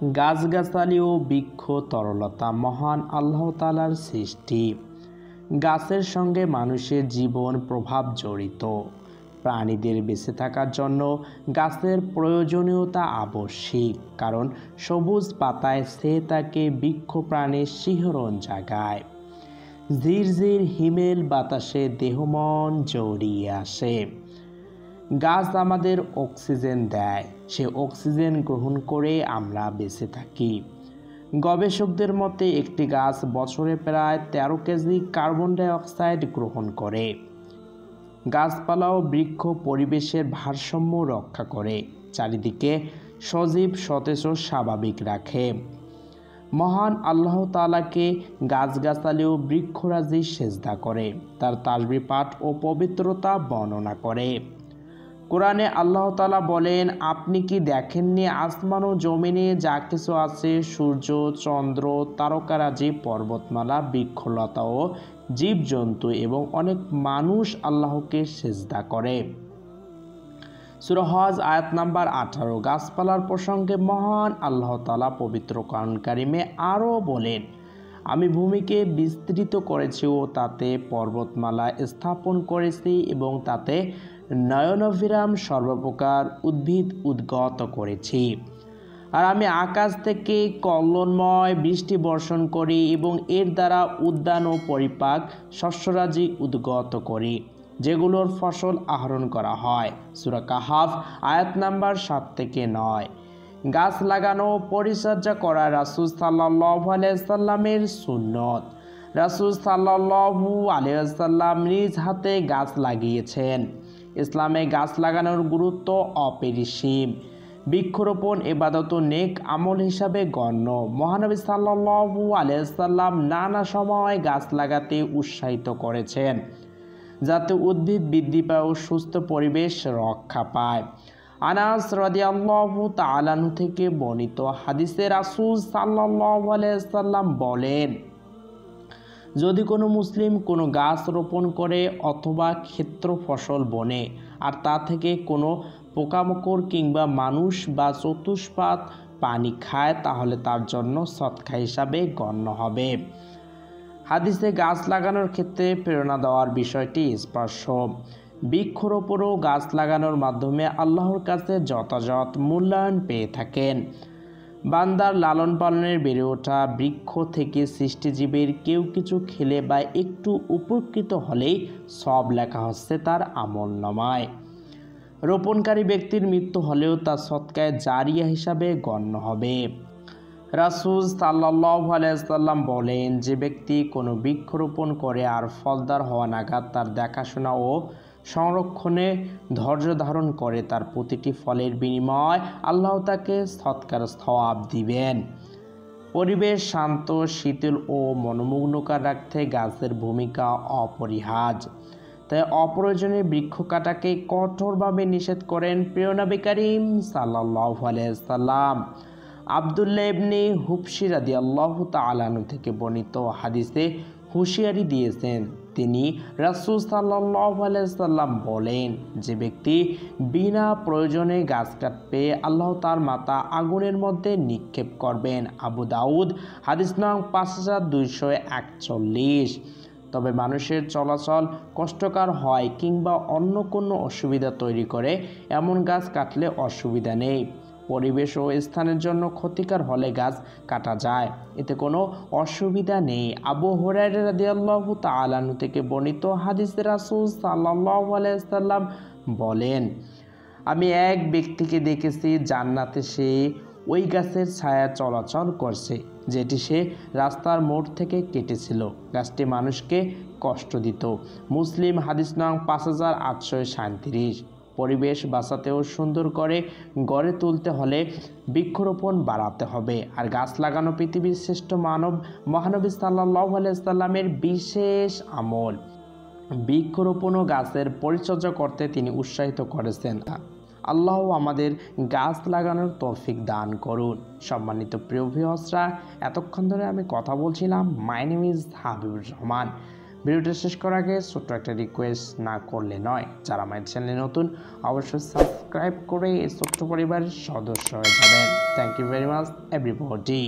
গাছগাছালি ও বৃক্ষ তরলতা মহান আল্লাহ তাআলার সৃষ্টি। গাছের সঙ্গে মানুষের জীবন প্রভাব জড়িত। প্রাণীদের বেঁচে থাকার জন্য গাছের প্রয়োজনীয়তা আবশ্যিক, কারণ সবুজ পাতায় সে তাকে বৃক্ষ প্রাণীর শিহরণ জাগায়। ঝিরঝির হিমেল বাতাসে দেহমন জড়িয়ে আসে। গাছ আমাদের অক্সিজেন দেয়, সে অক্সিজেন গ্রহণ করে আমরা বেঁচে থাকি। গবেষকদের মতে একটি গাছ বছরে প্রায় 13 কেজি কার্বন ডাই অক্সাইড গ্রহণ করে। গাছপালা ও বৃক্ষ পরিবেশের ভারসাম্য রক্ষা করে, চারিদিকে সজীব সতেজ ও স্বাভাবিক রাখে। মহান আল্লাহ তাআলাকে গাছগাছালি ও বৃক্ষরাজি সেজদা করে, তার তাসবিহ পাঠ ও পবিত্রতা বর্ণনা করে। কোরআনে আল্লাহ তাআলা বলেন, আপনি কি দেখেননি আসমান ও জমিনে যা কিছু আছে, সূর্য, চন্দ্র, তারকারাজি, পর্বতমালা, বৃক্ষলতা ও জীবজন্তু এবং অনেক মানুষ আল্লাহকে সেজদা করে। সূরা হজ আয়াত নাম্বার 18। গাছপালার প্রসঙ্গে মহান আল্লাহ তাআলা পবিত্র কোরআন কারিমে আরও বলেন, আমি ভূমিকে বিস্তৃত করেছি ও তাতে পর্বতমালা স্থাপন করেছি এবং তাতে নয়নভিরাম সর্বপ্রকার উদ্ভিদ উদ্গত করেছি। আর আমি আকাশ থেকে কল্লোলময় বৃষ্টি বর্ষণ করি এবং এর দ্বারা উদ্যান ও পরিপাক শস্যরাজি উদ্গত করি, যেগুলোর ফসল আহরণ করা হয়। সূরা কাহাফ আয়াত নাম্বার 7 থেকে 9। গাছ লাগানো ও পরিচর্যা করা রাসূল সাল্লাল্লাহু আলাইহি ওয়াসাল্লামের সুন্নত। রাসূল সাল্লাল্লাহু আলাইহি ওয়াসাল্লাম নিজ হাতে গাছ লাগিয়েছেন। ইসলামে গাছ লাগানোর গুরুত্ব অপরিসীম। বৃক্ষরোপণ ইবাদত ও নেক আমল হিসাবে গণ্য। মহানবী সাল্লাল্লাহু আলাইহি ওয়াসাল্লাম নানা সময় গাছ লাগাতে উৎসাহিত করেছেন, যাতে উদ্ভিদ বৃদ্ধি পায় ও সুস্থ পরিবেশ রক্ষা পায়। আনাস রাদিয়াল্লাহু তাআলা আনহু থেকে বর্ণিত হাদিসে রাসূল সাল্লাল্লাহু আলাইহি ওয়াসাল্লাম বলেন, যদি কোনো মুসলিম কোনো গাছ রোপণ করে অথবা ক্ষেত্র ফসল বনে আর তা থেকে কোনো পোকামাকড় কিংবা মানুষ বা চতুষ্পাদ পানি খায়, তাহলে তার জন্য সদকা হিসাবে গণ্য হবে। হাদিসে গাছ লাগানোর ক্ষেত্রে প্রেরণা দেওয়ার বিষয়টি স্পষ্ট। বৃক্ষরোপণ ও গাছ লাগানোর মাধ্যমে আল্লাহর কাছে যথাযথ মূল্যায়ন পেয়ে থাকেন। বান্দার লালন পালনের বেড়ে ওঠা বৃক্ষ থেকে সৃষ্টিজীবের কেউ কিছু খেলে বা একটু উপকৃত হলেই সব লেখা হচ্ছে তার আমলনামায়। রোপণকারী ব্যক্তির মৃত্যু হলেও তা সদকায়ে জারিয়া হিসাবে গণ্য হবে। রাসূল সাল্লাল্লাহু আলাইহি ওয়াসাল্লাম বলেন, যে ব্যক্তি কোনো বৃক্ষরোপণ করে আর ফলদার হওয়া নাগাদ তার দেখাশোনা ও সংরক্ষণে ধৈর্য ধারণ করে, তার প্রতিটি ফলের বিনিময় আল্লাহ তাকে সৎকার সওয়াব দিবেন। পরিবেশ শান্ত, শীতল ও মনোমুগ্ধকর রাখতে গাছের ভূমিকা অপরিহার্য। তাই অপ্রয়োজনীয় বৃক্ষ কাটাকে কঠোরভাবে নিষেধ করেন প্রিয় নবী করিম সাল্লাল্লাহু আলাইহি ওয়াসাল্লাম। আব্দুল্লাহ ইবনে হুবশি রাদিয়াল্লাহু তাআলা আনহু থেকে বর্ণিত হাদিসে হুঁশিয়ারি দিয়েছেন, তিনি রাসূল সাল্লাল্লাহু আলাইহি ওয়াসাল্লাম বলেন, যে ব্যক্তি বিনা প্রয়োজনে গাছ কাটবে, আল্লাহ তার মাথা আগুনের মধ্যে নিক্ষেপ করবেন। আবু দাউদ হাদিস নং 5241। তবে মানুষের চলাচল কষ্টকর হয় কিংবা অন্য কোনো অসুবিধা তৈরি করে এমন গাছ কাটলে অসুবিধা নেই। পরিবেশ ও স্থানের জন্য ক্ষতিকর হলে গাছ কাটা যায়, এতে কোনো অসুবিধা নেই। আবু হুরায়রা রাদিয়াল্লাহু তাআলা আনহু থেকে বর্ণিত হাদিসে রাসূল সাল্লাল্লাহু আলাইহি ওয়াসাল্লাম বলেন, আমি এক ব্যক্তিকে দেখেছি জান্নাতে সে ওই গাছের ছায়া চলাচল করছে যেটি সে রাস্তার মোড় থেকে কেটেছিল। গাছটি মানুষকে কষ্ট দিত। মুসলিম হাদিস নং 5837। পরিবেশ বাঁচাতেও সুন্দর করে গড়ে তুলতে হলে বৃক্ষরোপণ বাড়াতে হবে। আর গাছ লাগানো পৃথিবীর শ্রেষ্ঠ মানব মহানবী সাল্লাল্লাহু আলাইহি ওয়াসাল্লামের বিশেষ আমল। বৃক্ষরোপণ ও গাছের পরিচর্যা করতে তিনি উৎসাহিত করেছেন। আল্লাহ আমাদের গাছ লাগানোর তৌফিক দান করুন। সম্মানিত প্রিয় ভিউয়ার্সরা, এতক্ষণ ধরে আমি কথা বলছিলাম। My name is Habibur Rahman. ভিডিওটা শেষ করার আগে ছোট্ট একটা রিকোয়েস্ট না করলে নয়, যারা আমার চ্যানেলে নতুন অবশ্যই সাবস্ক্রাইব করে এই ছোট্ট পরিবারের সদস্য হয়ে যাবেন। Thank you very much everybody.